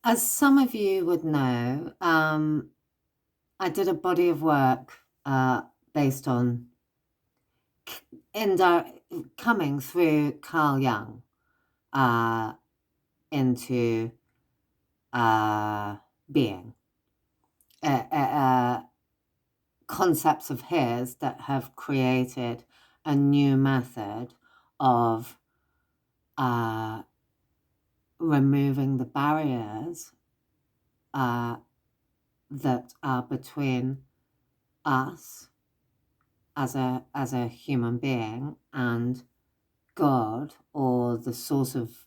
As some of you would know, I did a body of work based on coming through Carl Jung uh, into being. Concepts of his that have created a new method of removing the barriers that are between us as a human being and God, or the source of,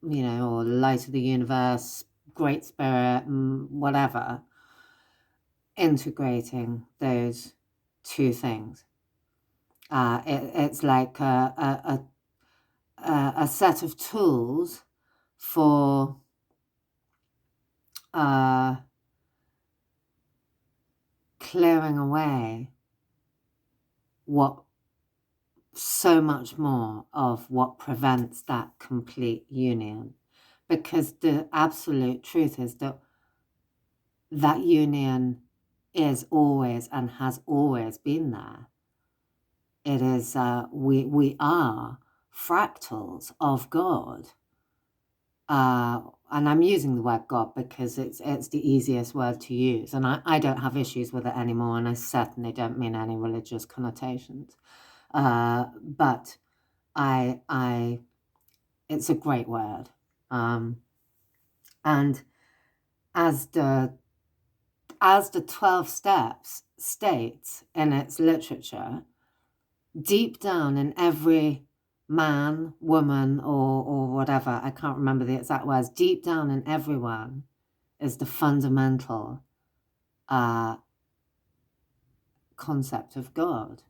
or light of the universe, great spirit, whatever, integrating those two things. It's like a set of tools for clearing away so much more of what prevents that complete union. Because the absolute truth is that union is always and has always been there. It is, we are fractals of God. And I'm using the word God because it's the easiest word to use. And I don't have issues with it anymore, and I certainly don't mean any religious connotations. But it's a great word. And as the 12 steps states in its literature, deep down in every man, woman, or whatever, I can't remember the exact words, deep down in everyone is the fundamental concept of God.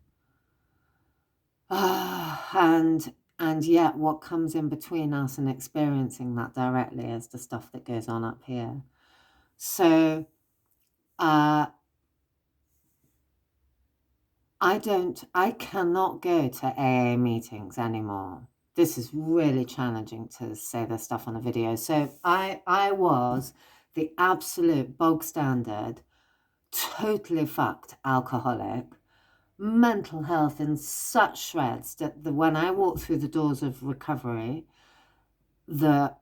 And yet what comes in between us and experiencing that directly is the stuff that goes on up here. So I cannot go to AA meetings anymore. This is really challenging to say this stuff on a video. So I was the absolute bog standard, totally fucked alcoholic, mental health in such shreds that when I walked through the doors of recovery,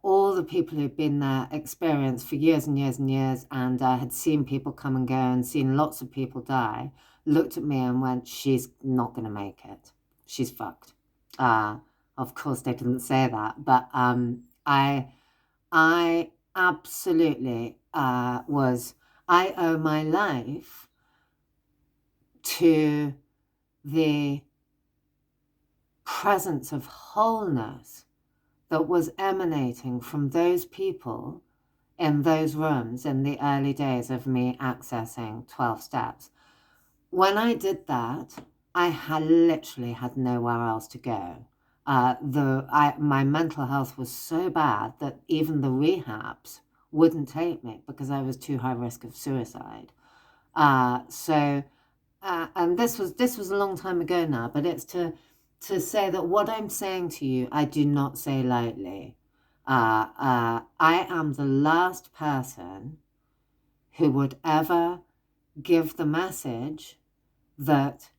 all the people who'd been there, experienced for years and years and years, and had seen people come and go and seen lots of people die, looked at me and went, "She's not going to make it. She's fucked." Of course, they didn't say that, but I absolutely I owe my life to the presence of wholeness that was emanating from those people in those rooms in the early days of me accessing 12 steps. When I did that, I literally had nowhere else to go. My mental health was so bad that even the rehabs wouldn't take me because I was too high risk of suicide. And this was a long time ago now, but it's to say that what I'm saying to you, I do not say lightly. I am the last person who would ever give the message that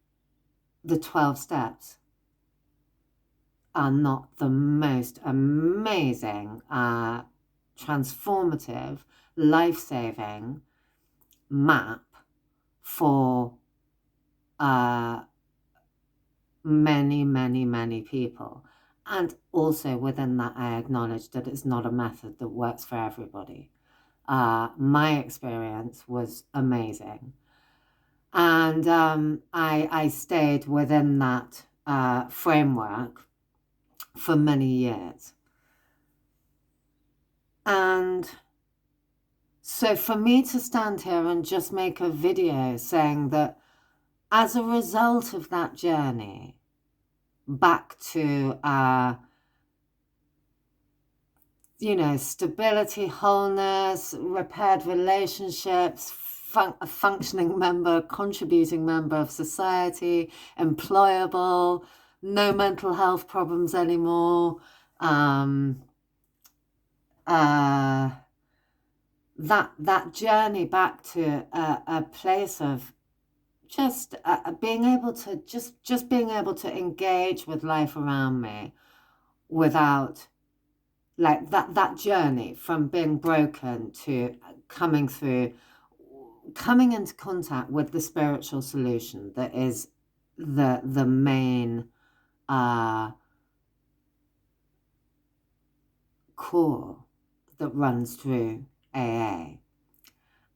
the 12 steps are not the most amazing, transformative, life-saving map for many, many, many people. And also within that, I acknowledge that it's not a method that works for everybody. My experience was amazing. And I stayed within that framework for many years. And so for me to stand here and just make a video saying that as a result of that journey back to, stability, wholeness, repaired relationships, a functioning member, contributing member of society, employable, no mental health problems anymore, that journey back to a place of just being able to just being able to engage with life around me without, like, that journey from being broken to coming into contact with the spiritual solution that is the main core that runs through AA.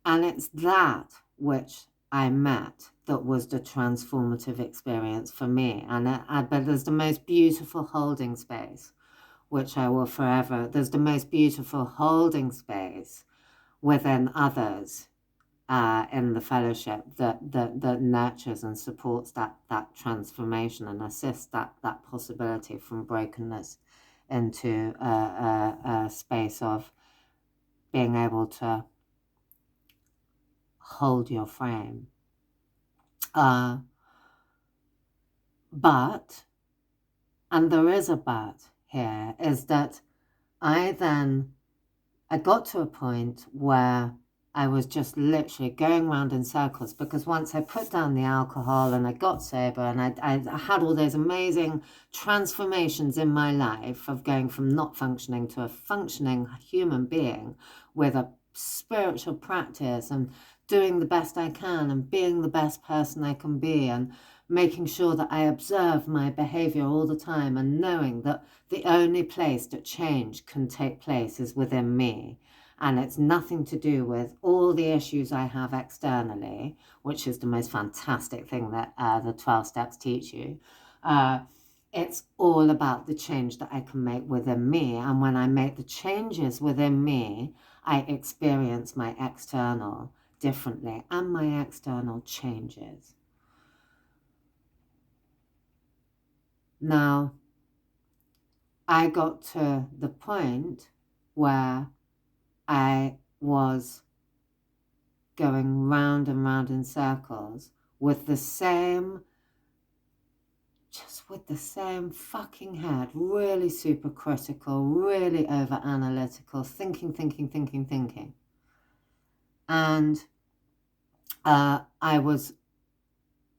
And it's that which I met that was the transformative experience for me. And but there's the most beautiful holding space, which I will forever, there's the most beautiful holding space within others in the fellowship that nurtures and supports that transformation and assists that possibility from brokenness into a space of being able to hold your frame. But, and there is a but here, is that I got to a point where I was just literally going round in circles, because once I put down the alcohol and I got sober and I had all those amazing transformations in my life of going from not functioning to a functioning human being with a spiritual practice and doing the best I can and being the best person I can be and making sure that I observe my behavior all the time and knowing that the only place that change can take place is within me. And it's nothing to do with all the issues I have externally, which is the most fantastic thing that the 12 steps teach you. It's all about the change that I can make within me. And when I make the changes within me, I experience my external differently, and my external changes. Now, I got to the point where I was going round and round in circles with the same fucking head, really super critical, really over analytical, thinking. And I was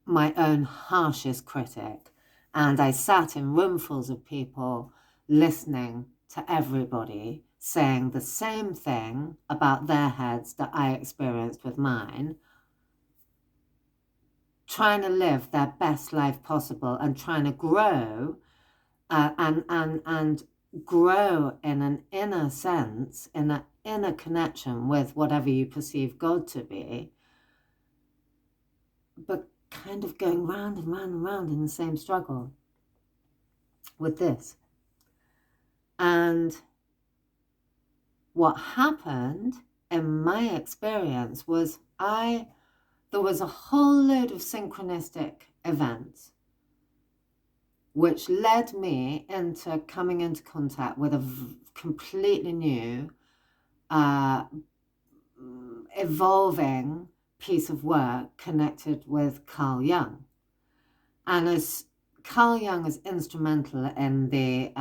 my own harshest critic. And I sat in roomfuls of people listening to everybody saying the same thing about their heads that I experienced with mine, trying to live their best life possible and trying to grow and grow in an inner sense, in an inner connection with whatever you perceive God to be, but kind of going round and round and round in the same struggle with this. And what happened in my experience was there was a whole load of synchronistic events which led me into coming into contact with a completely new, evolving piece of work connected with Carl Jung. And as Carl Jung is instrumental in the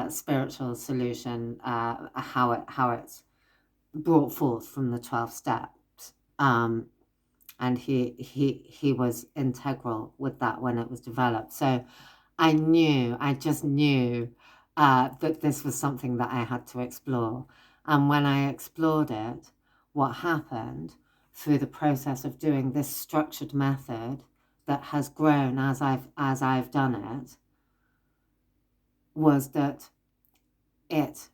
spiritual solution, how it's brought forth from the 12 steps. And he was integral with that when it was developed. So I just knew that this was something that I had to explore. And when I explored it, what happened through the process of doing this structured method that has grown as I've done it, was that it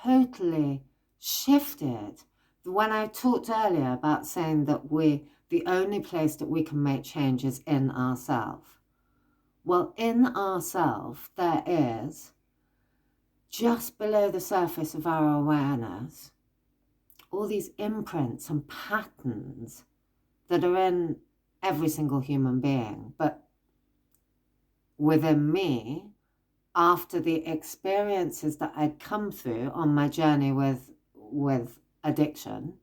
totally shifted. When I talked earlier about saying that the only place that we can make change is in ourselves. Well, in ourselves, there is, just below the surface of our awareness, all these imprints and patterns that are in every single human being. But within me, after the experiences that I'd come through on my journey with addiction,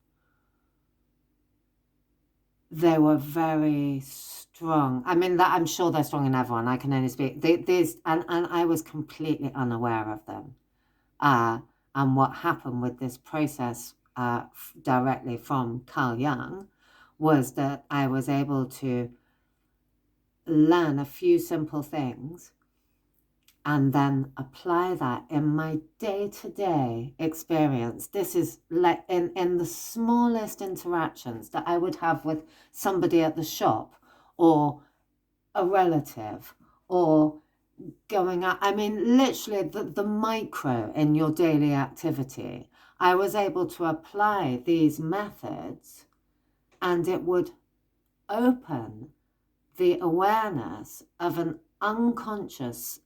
they were very strong. I mean, that I'm sure they're strong in everyone. I can only speak. And I was completely unaware of them. And what happened with this process directly from Carl Jung was that I was able to learn a few simple things and then apply that in my day-to-day experience. This is like in the smallest interactions that I would have with somebody at the shop or a relative or going out. I mean, literally the micro in your daily activity. I was able to apply these methods and it would open the awareness of an unconscious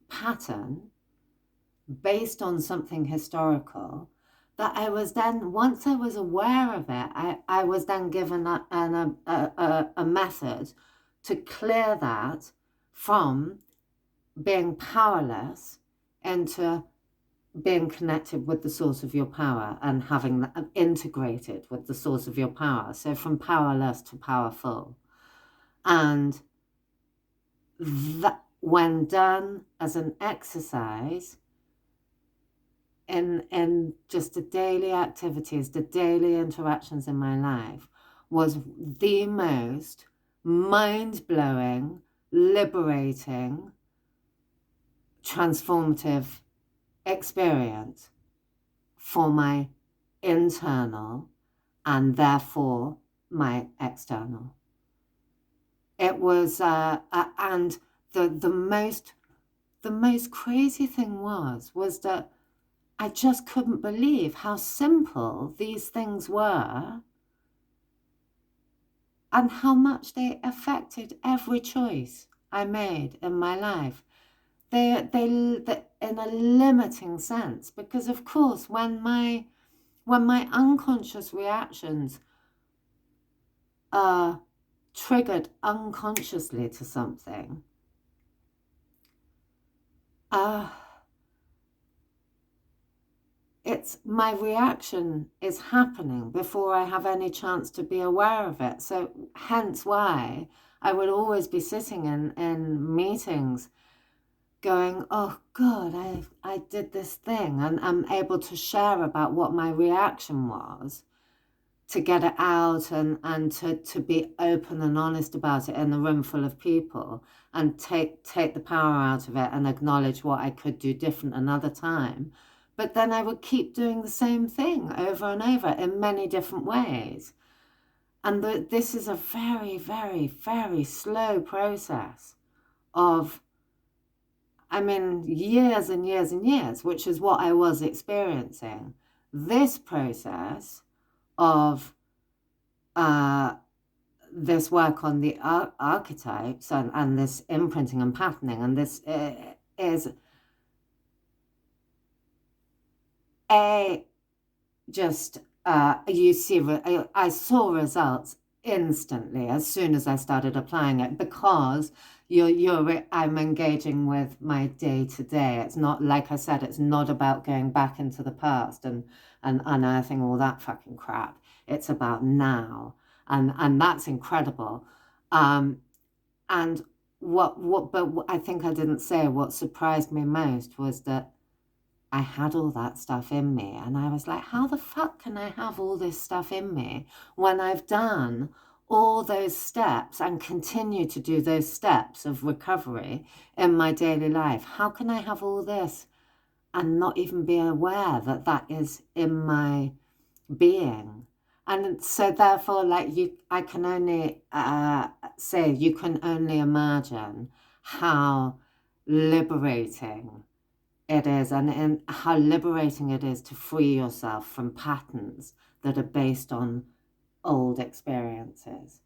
pattern based on something historical that I was then, once I was aware of it, I was then given a method to clear that from being powerless into being connected with the source of your power and having that integrated with the source of your power. So from powerless to powerful. And that, when done as an exercise in just the daily activities, the daily interactions in my life, was the most mind-blowing, liberating, transformative experience for my internal and therefore my external. It was, and the most crazy thing was that I just couldn't believe how simple these things were and how much they affected every choice I made in my life. They in a limiting sense, because of course when my unconscious reactions are triggered unconsciously to something, it's my reaction is happening before I have any chance to be aware of it. So hence why I would always be sitting in meetings going, oh God, I did this thing, and I'm able to share about what my reaction was, to get it out and to be open and honest about it in a room full of people, and take the power out of it and acknowledge what I could do different another time. But then I would keep doing the same thing over and over in many different ways. And this is a very, very, very slow process of, I mean, years and years and years, which is what I was experiencing. This process of this work on the archetypes and this imprinting and patterning, and this is just you see, I saw results instantly as soon as I started applying it, because I'm engaging with my day to day. It's not, like I said, it's not about going back into the past and unearthing all that fucking crap. It's about now, and that's incredible. And but I think I didn't say what surprised me most was that I had all that stuff in me, and I was like, how the fuck can I have all this stuff in me when I've done all those steps and continue to do those steps of recovery in my daily life? How can I have all this and not even be aware that that is in my being? And so therefore, like, I can only say, you can only imagine how liberating it is, and how liberating it is to free yourself from patterns that are based on old experiences.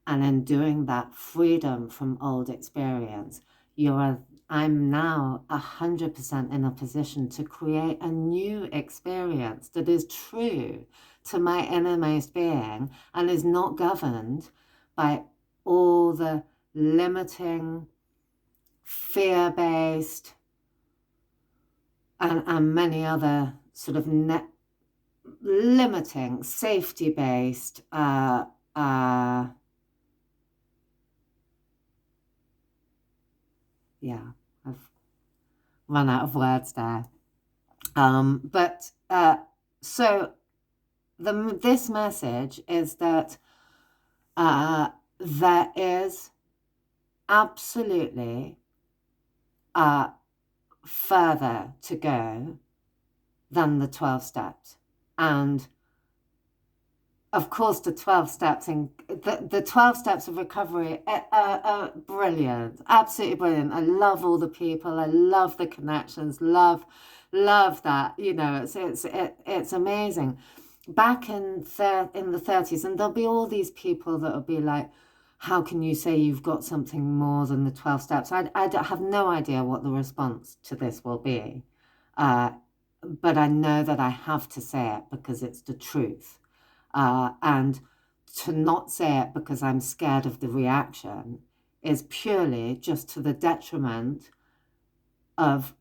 And in doing that freedom from old experience, I'm now 100% in a position to create a new experience that is true to my innermost being and is not governed by all the limiting, fear-based, and many other sort of limiting, safety-based, yeah, I've run out of words there. But So this message is that there is absolutely further to go than the 12 steps. And of course, the 12 steps the 12 steps of recovery are brilliant, absolutely brilliant. I love all the people. I love the connections. Love that. You know, it's amazing. Back in the 30s, and there'll be all these people that will be like, how can you say you've got something more than the 12 steps? I have no idea what the response to this will be. But I know that I have to say it because it's the truth. And to not say it because I'm scared of the reaction is purely just to the detriment of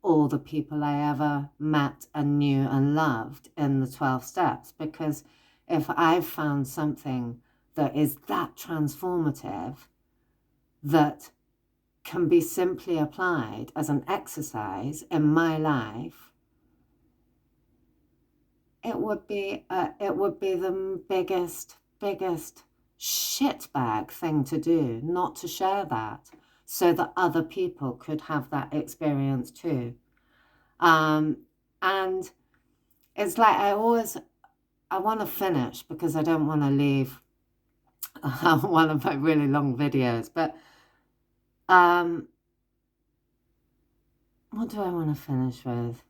all the people I ever met and knew and loved in the 12 steps. Because if I've found something that is that transformative, that can be simply applied as an exercise in my life, it would be the biggest shitbag thing to do, not to share that, so that other people could have that experience too. And it's like I want to finish because I don't want to leave one of my really long videos, but what do I want to finish with?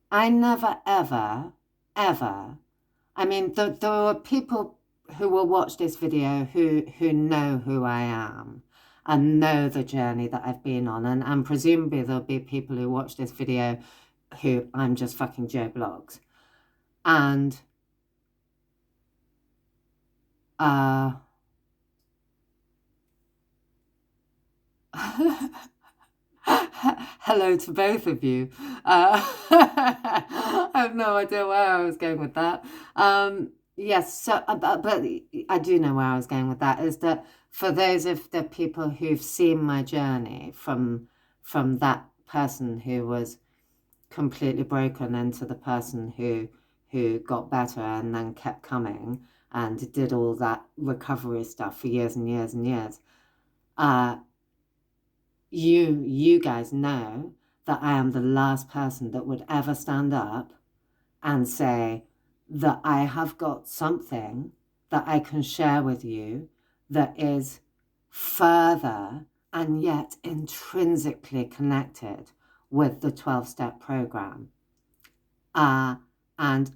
I never, ever, I mean, there are people who will watch this video who know who I am and know the journey that I've been on. And presumably there'll be people who watch this video who I'm just fucking Joe Blogs. And hello to both of you. I have no idea where I was going with that. Yes, so but I do know where I was going with that. Is that for those of the people who've seen my journey from that person who was completely broken into the person who got better and then kept coming and did all that recovery stuff for years and years and years. You guys know that I am the last person that would ever stand up and say that I have got something that I can share with you that is further and yet intrinsically connected with the 12-step program. And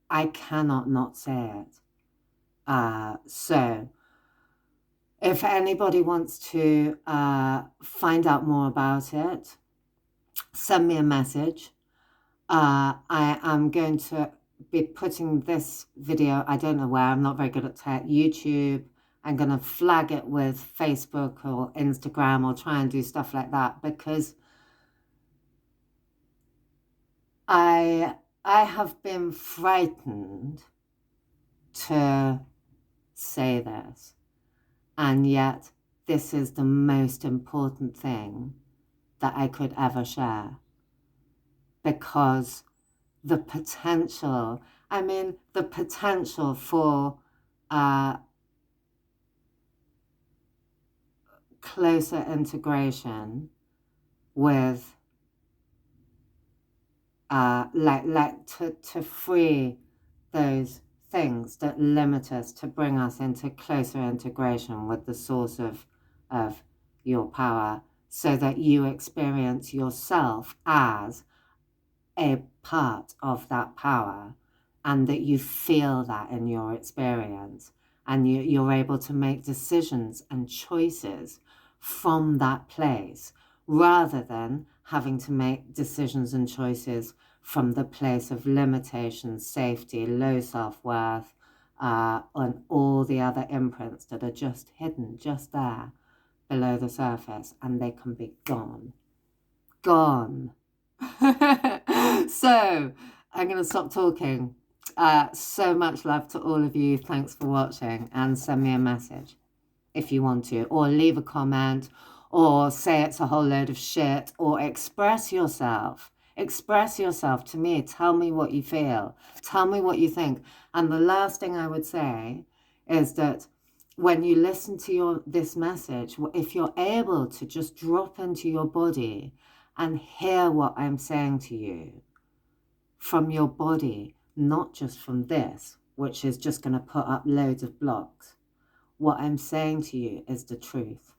I cannot not say it. So if anybody wants to find out more about it, send me a message. I am going to be putting this video, I don't know where, I'm not very good at tech, YouTube. I'm going to flag it with Facebook or Instagram or try and do stuff like that, because I have been frightened to say this. And yet, this is the most important thing that I could ever share. Because the potential, the potential for closer integration with, to free those things that limit us, to bring us into closer integration with the source of your power, so that you experience yourself as a part of that power, and that you feel that in your experience, and you're able to make decisions and choices from that place, rather than having to make decisions and choices from the place of limitation, safety, low self-worth, and all the other imprints that are just hidden, just there below the surface, and they can be gone. So I'm going to stop talking. So much love to all of you. Thanks for watching, and send me a message if you want to, or leave a comment, or say it's a whole load of shit, or express yourself. Express yourself to me. Tell me what you feel. Tell me what you think. And the last thing I would say is that when you listen to this message, if you're able to just drop into your body and hear what I'm saying to you from your body, not just from this, which is just going to put up loads of blocks. What I'm saying to you is the truth.